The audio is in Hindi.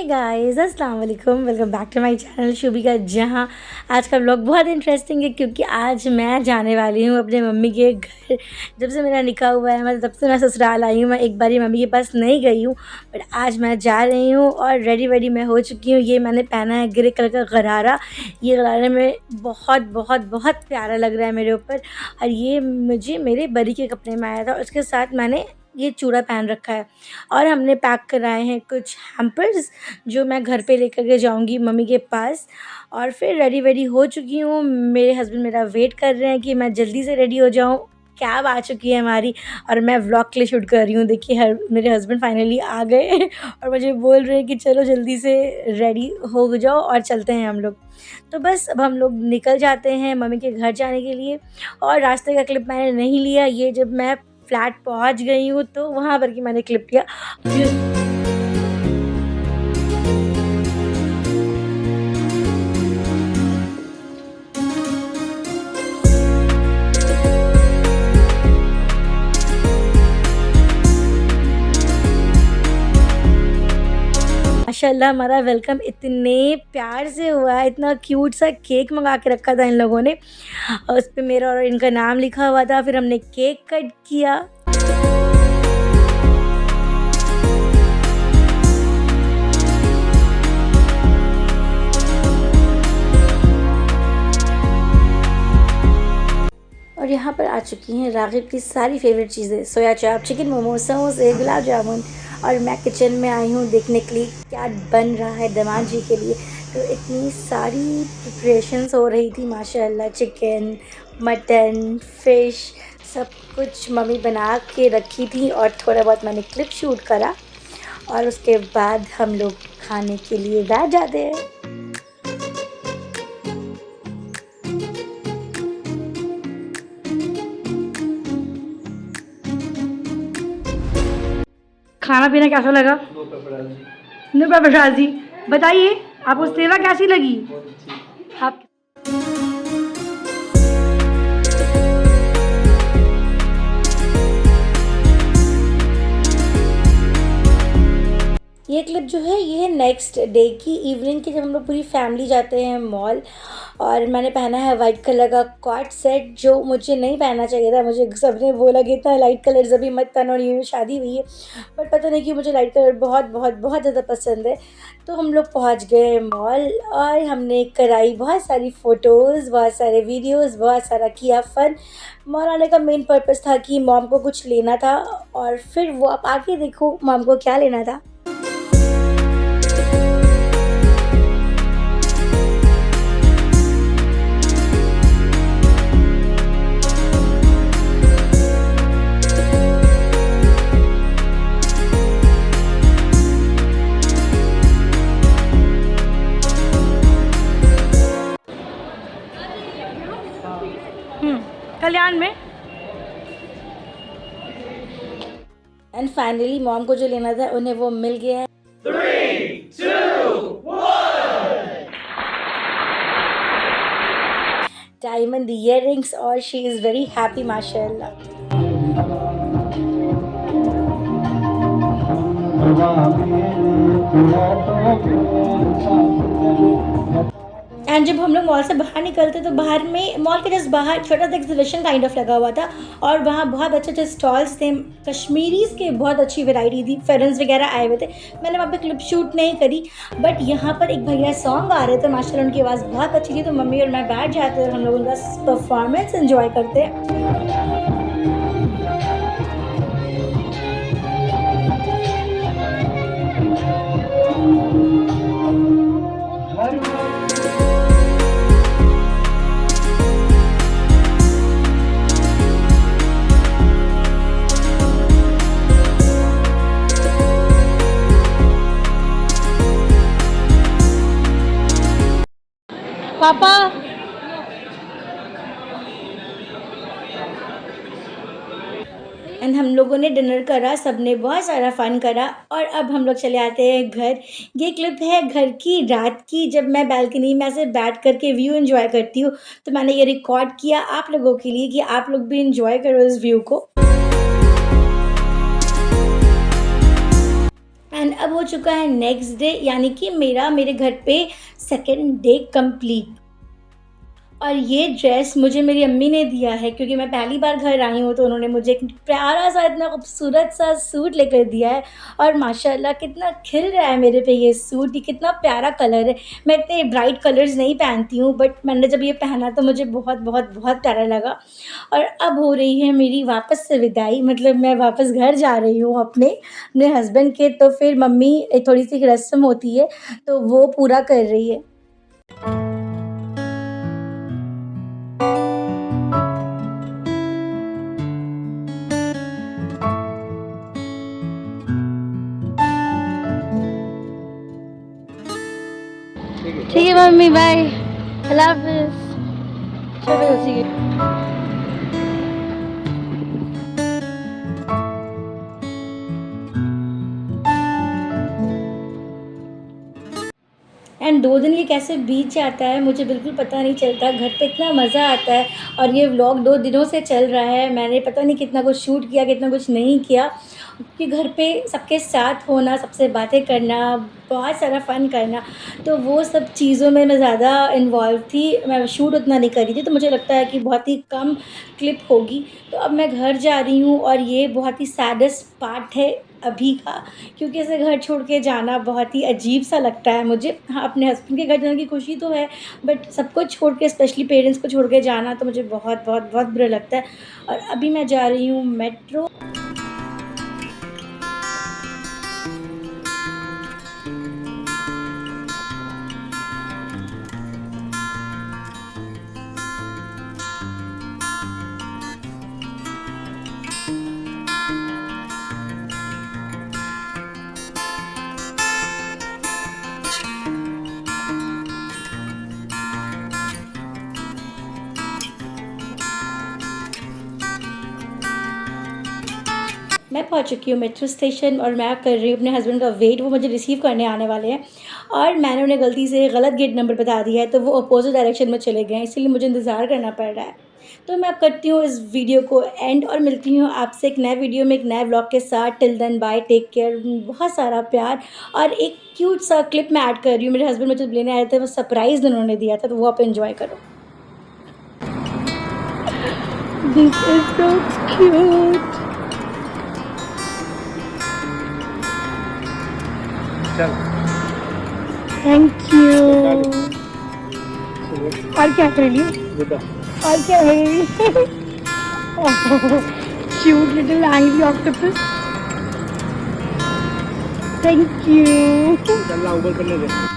गाइस अस्सलाम वालेकुम, welcome back to my channel Shubhika जहाँ। आज का व्लॉग बहुत इंटरेस्टिंग है क्योंकि आज मैं जाने वाली हूँ अपने मम्मी के घर। जब से मेरा निकाह हुआ है मतलब तब से मैं ससुराल आई हूँ। मैं एक बार मम्मी के पास नहीं गई हूँ, बट आज मैं जा रही हूँ और रेडी वेडी मैं हो चुकी हूँ। ये मैंने पहना है ग्रे कलर का गरारा। ये गरारा में बहुत बहुत बहुत प्यारा लग रहा है मेरे ऊपर, और ये मुझे मेरे बड़ी के कपड़े में आया था। उसके साथ मैंने ये चूड़ा पहन रखा है और हमने पैक कराए हैं कुछ हैम्पर्स जो मैं घर पे लेकर के जाऊंगी मम्मी के पास। और फिर रेडी वेडी हो चुकी हूँ। मेरे हस्बैंड मेरा वेट कर रहे हैं कि मैं जल्दी से रेडी हो जाऊँ। कैब आ चुकी है हमारी और मैं व्लॉग के लिए शूट कर रही हूँ। देखिए मेरे हस्बैंड फाइनली आ गए और मुझे बोल रहे हैं कि चलो जल्दी से रेडी हो जाओ और चलते हैं हम लोग। तो बस अब हम लोग निकल जाते हैं मम्मी के घर जाने के लिए। और रास्ते का क्लिप मैंने नहीं लिया, ये जब मैं फ्लैट पहुंच गई हूँ तो वहाँ पर की मैंने क्लिप लिया। माशाल्लाह हमारा वेलकम इतने प्यार से हुआ है। इतना क्यूट सा केक मंगा के रखा था इन लोगों ने, और उस पर मेरा और इनका नाम लिखा हुआ था। फिर हमने केक कट किया। और यहाँ पर आ चुकी हैं रागिब की सारी फेवरेट चीज़ें, सोया चाप, चिकन मोमोज, समोसे, गुलाब जामुन। और मैं किचन में आई हूँ देखने के लिए क्या बन रहा है दामाद जी के लिए। तो इतनी सारी प्रिपरेशंस हो रही थी माशाल्लाह। चिकन, मटन, फ़िश सब कुछ मम्मी बना के रखी थी और थोड़ा बहुत मैंने क्लिप शूट करा। और उसके बाद हम लोग खाने के लिए बैठ जाते हैं। खाना पीना कैसा लगा? नो पेपराजी बताइए, आपको सेवा कैसी लगी? आप ये क्लिप जो है ये है नेक्स्ट डे की इवनिंग की, जब हम लोग पूरी फैमिली जाते हैं मॉल। और मैंने पहना है वाइट कलर का कॉट सेट जो मुझे नहीं पहनना चाहिए था। मुझे सबने बोला कि इतना लाइट कलर अभी मत पहनो, और ये शादी हुई है, बट पता नहीं कि मुझे लाइट कलर बहुत बहुत बहुत ज़्यादा पसंद है। तो हम लोग पहुंच गए मॉल और हमने कराई बहुत सारी फ़ोटोज़, बहुत सारे वीडियोज़, बहुत सारा किया फ़न। मॉल आने का मेन पर्पज़ था कि मॉम को कुछ लेना था, और फिर वो आप आके देखो मॉम को क्या लेना था। कल्याण में। एंड फाइनली मॉम को जो लेना था उन्हें वो मिल गया है। 3, 2, 1 डायमंड ईयररिंग्स, और शी इज़ वेरी हैप्पी माशाल्लाह। एंड जब हम लोग मॉल से बाहर निकलते तो बाहर में मॉल के जस्ट बाहर छोटा सा एग्जीबिशन काइंड ऑफ लगा हुआ था, और वहाँ बहुत अच्छे अच्छे स्टॉल्स थे। कश्मीरीज़ के बहुत अच्छी वैरायटी थी, फेरेंस वगैरह आए हुए थे। मैंने वहाँ पे क्लिप शूट नहीं करी, बट यहाँ पर एक भैया सॉन्ग गा रहे थे माशाल्लाह, उनकी आवाज़ बहुत अच्छी थी। तो मम्मी और मैं बैठ जाते और हम लोग उनका परफॉर्मेंस एंजॉय करते। पापा एंड हम लोगों ने डिनर करा, सबने बहुत सारा फ़न करा, और अब हम लोग चले आते हैं घर। ये क्लिप है घर की रात की, जब मैं बालकनी में ऐसे बैठ करके व्यू एंजॉय करती हूँ। तो मैंने ये रिकॉर्ड किया आप लोगों के लिए कि आप लोग भी एंजॉय करो इस व्यू को। एंड अब हो चुका है नेक्स्ट डे, यानी कि मेरे घर पे सेकेंड डे कंप्लीट। और ये ड्रेस मुझे मेरी अम्मी ने दिया है, क्योंकि मैं पहली बार घर आई हूँ, तो उन्होंने मुझे एक प्यारा सा इतना खूबसूरत सा सूट लेकर दिया है। और माशाल्लाह कितना खिल रहा है मेरे पे ये सूट, ये कितना प्यारा कलर है। मैं इतने ब्राइट कलर्स नहीं पहनती हूँ, बट मैंने जब ये पहना तो मुझे बहुत बहुत बहुत प्यारा लगा। और अब हो रही है मेरी वापस से विदाई, मतलब मैं वापस घर जा रही हूँ अपने हस्बैंड के। तो फिर मम्मी एक थोड़ी सी रस्म होती है, तो वो पूरा कर रही है। ठीक है मम्मी, बाय, अल्लाह हाफिज़। चलो ठीक है। एंड 2 दिन ये कैसे बीत जाता है मुझे बिल्कुल पता नहीं चलता। घर पे इतना मज़ा आता है। और ये व्लॉग 2 दिनों से चल रहा है, मैंने पता नहीं कितना कुछ शूट किया, कितना कुछ नहीं किया, क्योंकि घर पे सबके साथ होना, सबसे बातें करना, बहुत सारा फ़न करना, तो वो सब चीज़ों में मैं ज़्यादा इन्वॉल्व थी। मैं शूट उतना नहीं कर रही थी, तो मुझे लगता है कि बहुत ही कम क्लिप होगी। तो अब मैं घर जा रही हूँ, और ये बहुत ही सैडेस्ट पार्ट है अभी का, क्योंकि ऐसे घर छोड़ के जाना बहुत ही अजीब सा लगता है मुझे। हाँ, अपने हस्बैंड के घर जाने की खुशी तो है, बट सबको छोड़ के, स्पेशली पेरेंट्स को छोड़ के जाना तो मुझे बहुत बहुत बहुत बुरा लगता है। और अभी मैं जा रही हूँ मेट्रो। मैं पहुंच चुकी हूँ मेट्रो स्टेशन, और मैं कर रही हूँ अपने हस्बैंड का वेट। वो मुझे रिसीव करने आने वाले हैं, और मैंने उन्हें गलती से गलत गेट नंबर बता दिया है, तो वो अपोजिट डायरेक्शन में चले गए हैं, इसलिए मुझे इंतज़ार करना पड़ रहा है। तो मैं अब करती हूँ इस वीडियो को एंड, और मिलती हूँ आपसे एक नए वीडियो में, एक नए व्लॉग के साथ। Till then bye, take care, बहुत सारा प्यार। और एक क्यूट सा क्लिप मैं ऐड कर रही हूँ। मेरे हस्बैंड मुझे लेने आए थे, वो सरप्राइज़ उन्होंने दिया था, तो वो आप एंजॉय करो। This is so cute. Thank you. और क्या कर रही हूँ? और क्या कर रही हूँ? Cute little angry octopus. Thank you. चल ऊपर करने दे।